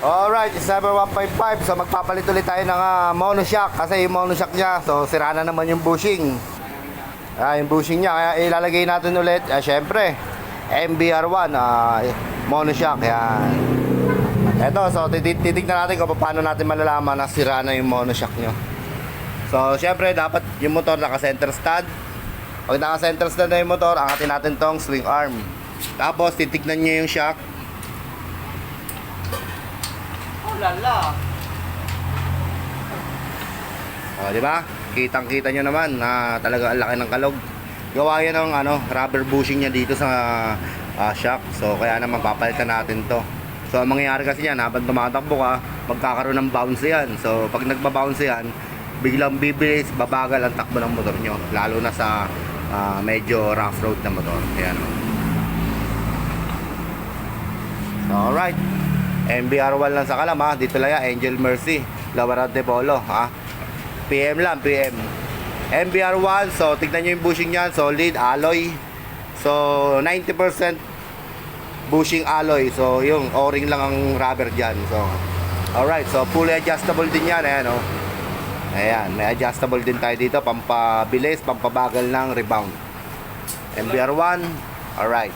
Alright, it's number 155. So magpapalit ulit tayo ng monoshock. Kasi yung monoshock niya, so sira na naman yung bushing. Yung bushing niya, kaya ilalagay natin ulit. Syempre, MBR1 monoshock. Yan. Eto, so titignan natin kung paano natin malalaman na sira na yung monoshock nyo. So syempre, dapat yung motor naka-center stand. Pag naka-center stand na yung motor, angatin natin tong swing arm. Tapos titignan nyo yung shock. Lala. Di ba? Kitang-kita nyo naman na talaga ang laki ng kalog. Gawa yan ng rubber bushing niya dito sa shock. So kaya naman papalitan natin to. So ang mangyayari kasi yan, habang tumatakbo ka, magkakaroon ng bounce yan. So pag nagba-bounce yan, biglang bibilis, babagal ang takbo ng motor nyo. Lalo na sa medyo rough road na motor. Ayan. Alright. MBR1 lang sa Kalam, dito lang yan, Angel Mercy, Lawaran de Polo, PM lang, PM. MBR1, so tignan nyo yung bushing nyan, solid, alloy. So 90% bushing alloy. So yung O-ring lang ang rubber dyan. So alright, so fully adjustable din yan. Ayan, ayan, may adjustable din tayo dito, pampabilis, pampabagal ng rebound. MBR1, alright.